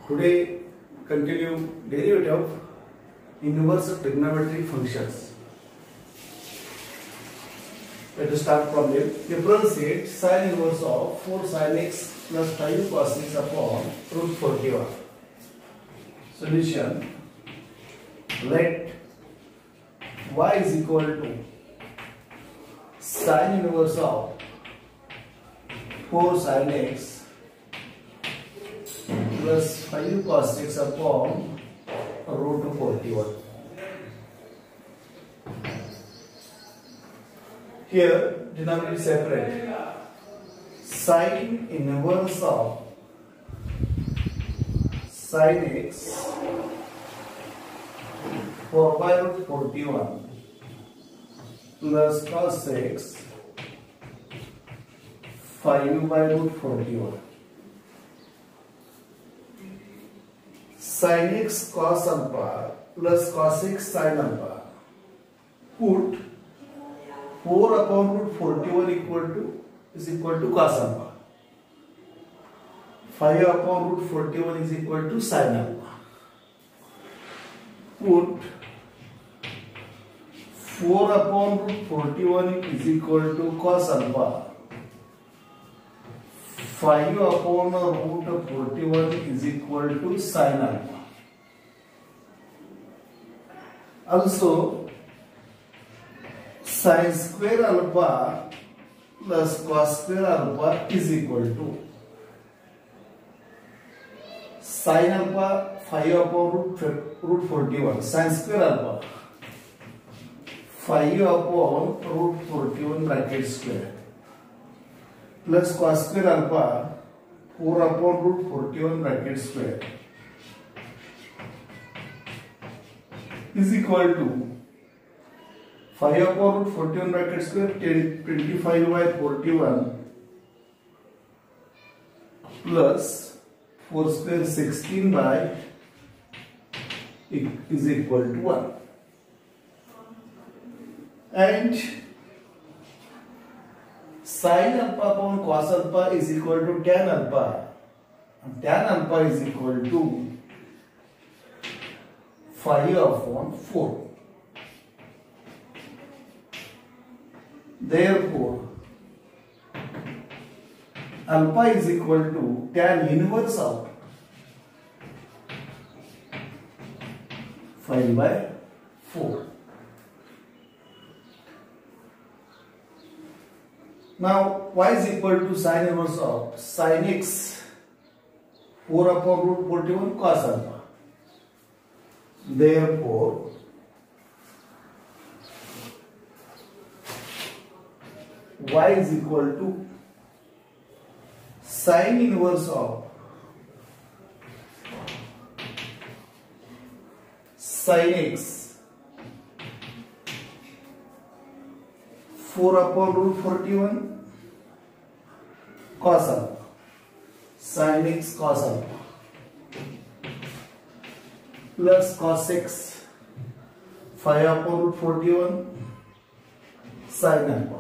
Today, continue derivative of inverse trigonometric functions. Let us start problem. Differentiate sin inverse of 4 sin x plus 5 cos x upon root 41. Solution. Let y is equal to sin inverse of 4 sin x plus 5 cos x upon root 41. Here denominator is separate. Sin inverse of sin x 4 by root 41 plus cos x 5 by root 41. Sin x cos alpha plus cos x sin alpha. Put 4 upon root 41 is equal to cos alpha. 5 upon root 41 is equal to sin alpha. Put 4 upon root 41 is equal to cos alpha. 5 upon root 41 is equal to sin alpha. Also, sin square alpha plus cos square alpha is equal to sin alpha 5 upon root 41 sin square alpha 5 upon root 41 bracket square plus cos square alpha 4 upon root 41 bracket square is equal to 5 upon root 41 bracket square 25 by 41 plus 4 square 16 by is equal to 1. And sin alpha upon cos alpha is equal to tan alpha. And tan alpha is equal to 5 upon 4. Therefore, alpha is equal to tan inverse of 5 by 4. Now, y is equal to sin inverse of sin x 4 upon root 41 cos alpha. Therefore, y is equal to sin inverse of sin x 4 upon root 41 cos alpha. Sin x cos alpha plus cos x 5 upon root 41 sin alpha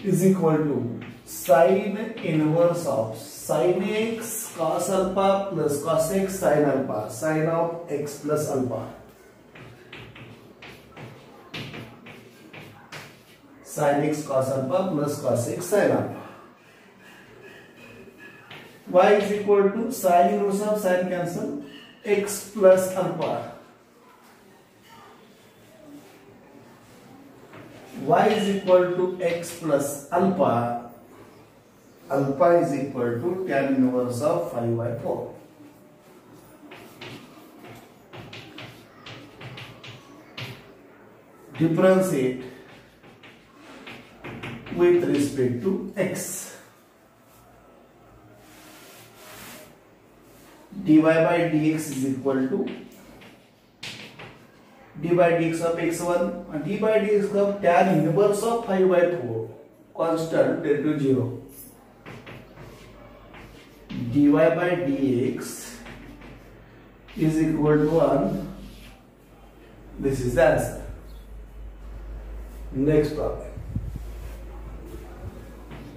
is equal to sin inverse of sin x cos alpha plus cos x sin alpha, sin of x plus alpha. Sin x cos alpha plus cos x sin alpha. Y is equal to sin inverse of sin cancel x plus alpha. Y is equal to x plus alpha. Alpha is equal to tan inverse of 5 by 4. Differentiate with respect to x. dy by dx is equal to d by dx of x1 and d by dx of tan inverse of 5 by 4 constant del to 0. dy by dx is equal to 1. This is the answer. Next problem.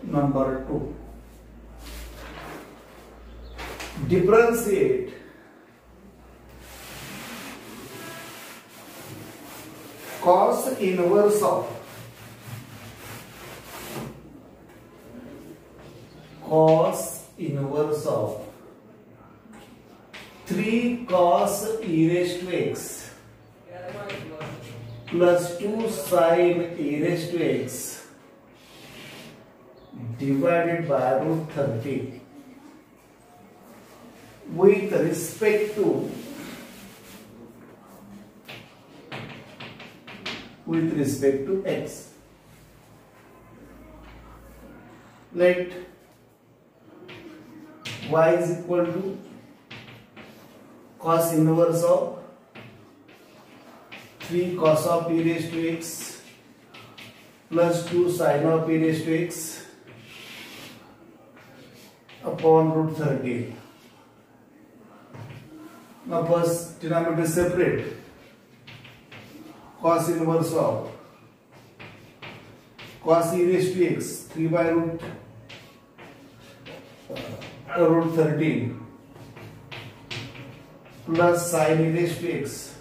Number 2. differentiate cos inverse of 3 cos e raised to x plus 2 sin e raised to x divided by root 30 with respect to x. Let y is equal to cos inverse of 3 cos of e raised to x plus 2 sin of e raised to x upon root 30. Now first denominator separate. Cos inverse of cos e raised to x 3 by root 13 plus sin e raised to x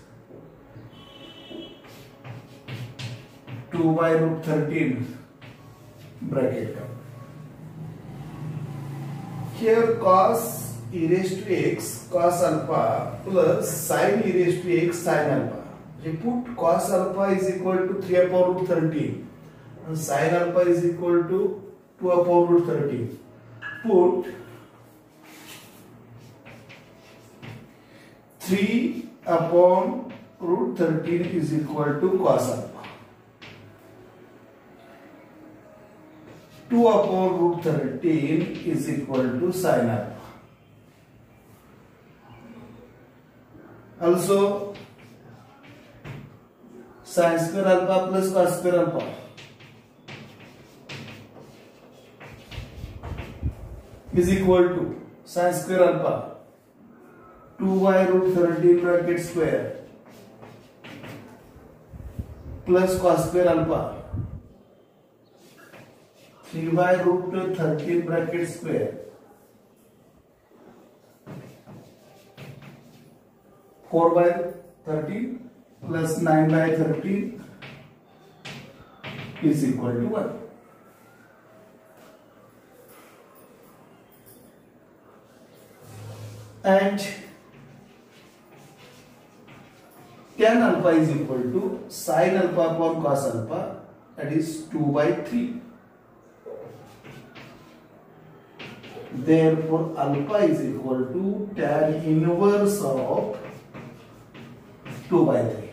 2 by root 13 bracket. Here cos e raised to x cos alpha plus sin e raised to x sin alpha. We put cos alpha is equal to 3 upon root 13 and sin alpha is equal to 2 upon root 13. Put 3 upon root 13 is equal to cos alpha. 2 upon root 13 is equal to sin alpha. Also sin square alpha plus cos square alpha is equal to sin square alpha 2 by root 13 bracket square plus cos square alpha 3 by root 13 bracket square 4 by 13 plus 9 by 13 is equal to 1. And tan alpha is equal to sin alpha upon cos alpha, that is 2 by 3. Therefore alpha is equal to tan inverse of 2 by 3.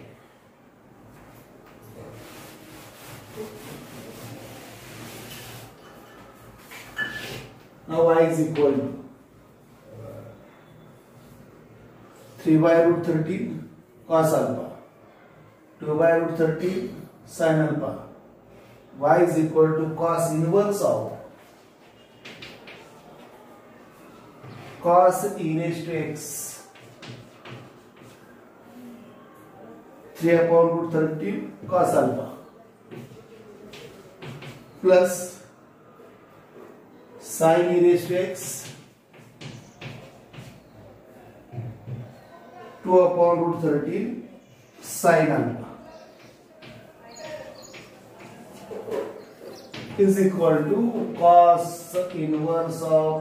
Now y is equal to 3 by root 13 cos alpha, 2 by root 13 sin alpha. Y is equal to cos inverse of cos e raised to x 3 upon root 13 cos alpha plus sin e raised to x 2 upon root 13 sin alpha is equal to cos inverse of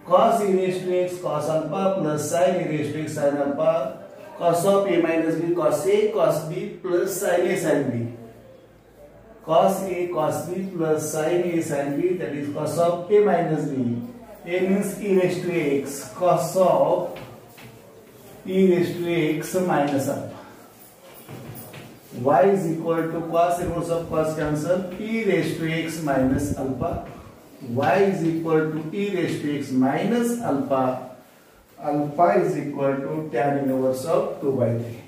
cos e raised to x cos alpha plus sin e raised to x sin alpha cos of a minus b cos a cos b plus sin a sin b. Cos a cos b plus sin a sin b, that is cos of a minus b. A means e raised to x cos of e raised to x minus alpha. Y is equal to cos inverse of cos cancel e raised to x minus alpha. Y is equal to e raised to x minus alpha. Alpha is equal to tan inverse of 2 by 3.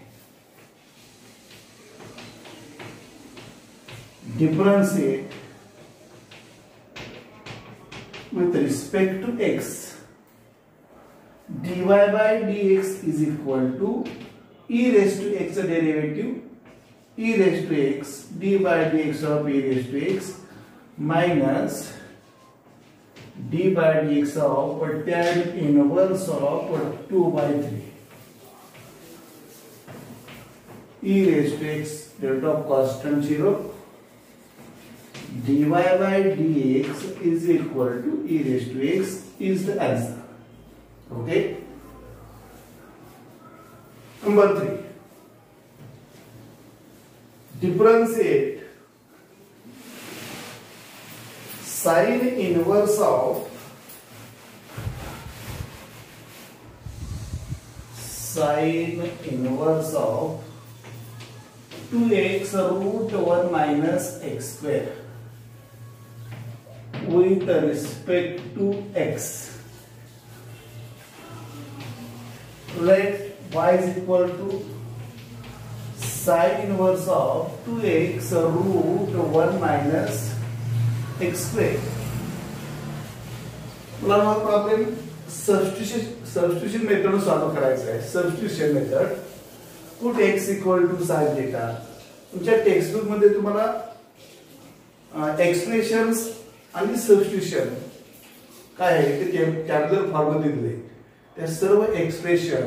Differentiate with respect to x. dy by dx is equal to e raised to x derivative e raised to x d by dx of e raised to x minus d by dx of tan inverse of 2 by 3 e raised to x delta of constant 0 dy by dx is equal to e raised to x is the answer. Okay. Number 3. Differentiate sine inverse of 2x root 1 minus x square with respect to x. Let y is equal to sine inverse of 2x root 1 minus x square. मला हा problem substitution method solve करायचा आहे. Substitution method put x equal to sin theta. तुमच्या text book मध्ये तुम्हाला expressions आणि substitution काय आहे ते टॅब्युलर फॉर्म मध्ये दिले. त्या सर्व एक्सप्रेशन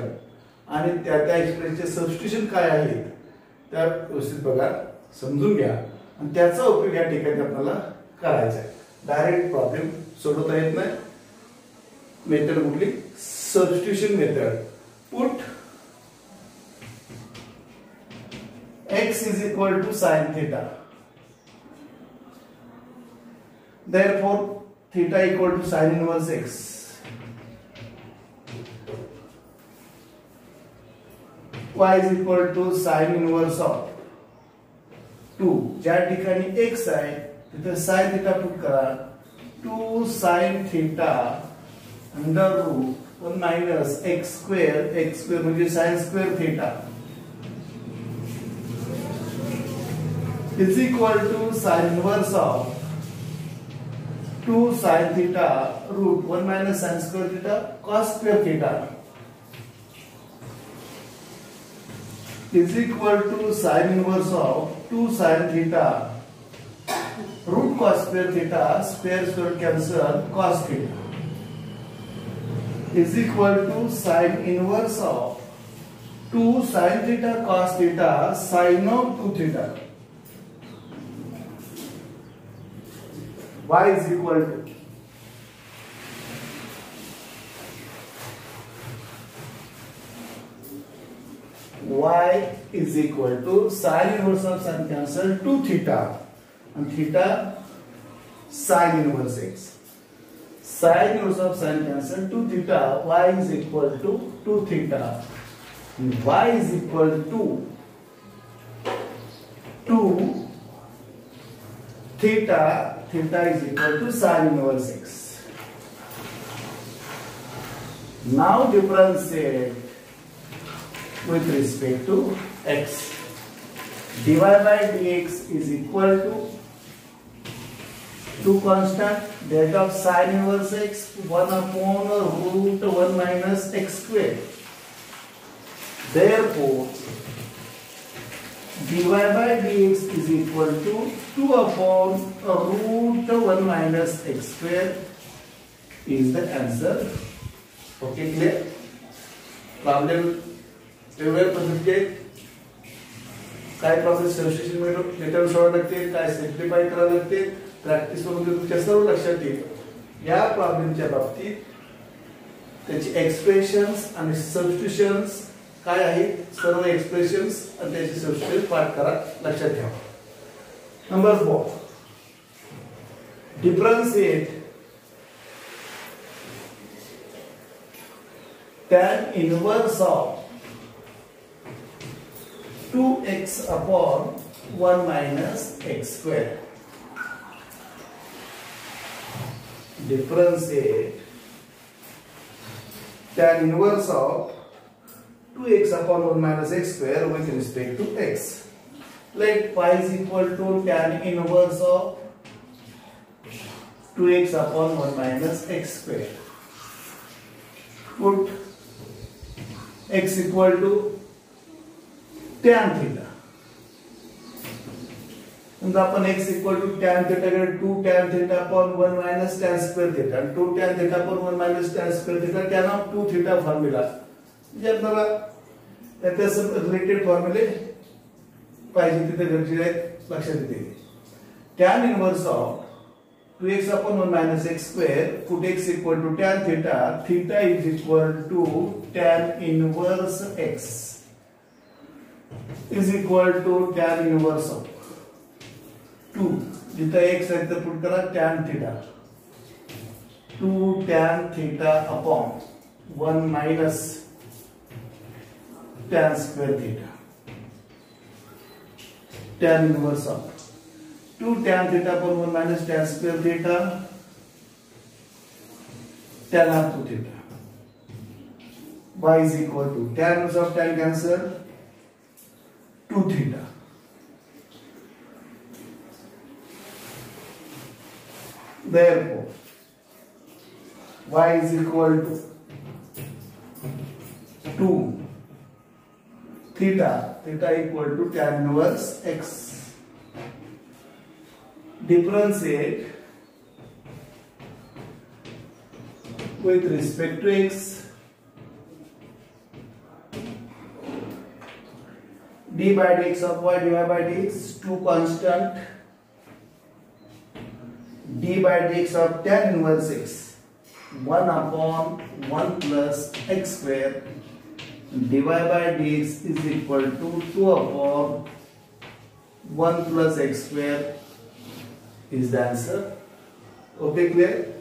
आणि त्या एक्सप्रेशनचे सबस्टिट्यूशन काय आहेत त्या व्यवस्थित बघा, समजून घ्या आणि त्याचा उपयोग या ठिकाणी आपल्याला करायचा आहे. डायरेक्ट प्रॉब्लेम सोडवता येत नाही. मेथड कुठली? Substitution method. Put x is equal to sin theta. Therefore, theta equal to sin inverse x. Y is equal to sin inverse of 2. ज्या ठिकाणी x आहे तिथे sin theta पुट करा. 2 sin theta under root 1 minus x square म्हणजे sin square theta is equal to sin inverse of 2 sin theta root 1 minus sin square theta cos square theta is equal to sin inverse of 2 sin theta root cos square theta square cancel cos theta is equal to sin inverse of 2 sin theta cos theta sin of 2 theta. Y is equal to sin inverse of sin cancel 2 theta and theta sin inverse x. Sin inverse of sin cancel 2 theta. Y is equal to 2 theta. And y is equal to 2 theta. Theta is equal to sin inverse x. Now differentiate with respect to x. dy by dx is equal to 2 constant delta of sin inverse x 1 upon root 1 minus x square. Therefore, dy by dx is equal to 2 upon root 1 minus x square is the answer. Okay, clear? Problem वेगवेगळ्या पद्धतीचे काय problem substitution method सोडवावे लागतील, काय simplify करावे लागतील, practice करून तुमच्या सर्व लक्षात येईल. या प्रॉब्लेमच्या बाबतीत त्याची एक्सप्रेशन्स आणि सबस्टिट्यूशन्स काय आहेत, सर्व एक्सप्रेशन्स आणि त्याचे सबस्टिट्यूशन पाठ करा, लक्षात ठेवा. Number 4, differentiate tan inverse of 2x upon 1 minus x square. Differentiate tan inverse of 2x upon 1 minus x square with respect to x. Let y is equal to tan inverse of 2x upon 1 minus x square. Put x equal to tan theta. समजा आपण x equal to tan theta कडे 2 tan theta upon 1 minus tan square theta 2 tan theta upon 1 minus tan square theta tan of 2 theta formula म्हणजे आपल्याला त्याचे related फॉर्म्युले पाहिजे तिथे गरजेचे आहेत लक्षात येते tan inverse of 2x upon 1 minus x square put x equal to tan theta theta is equal to tan inverse x is equal to tan inverse of 2 जिथे x आहे तर पुट करा tan theta 2 tan theta upon 1 minus tan square theta tan inverse of 2 tan theta upon 1 minus tan square theta tan half 2 theta y is equal to tan inverse of tan cancel 2 theta therefore y is equal to 2 theta equal to tan inverse x differentiate with respect to x d by dx of y dy by dx 2 constant d by dx of tan inverse x 1 upon 1 plus x square dy by dx is equal to 2 upon 1 plus x square is the answer. Okay, clear?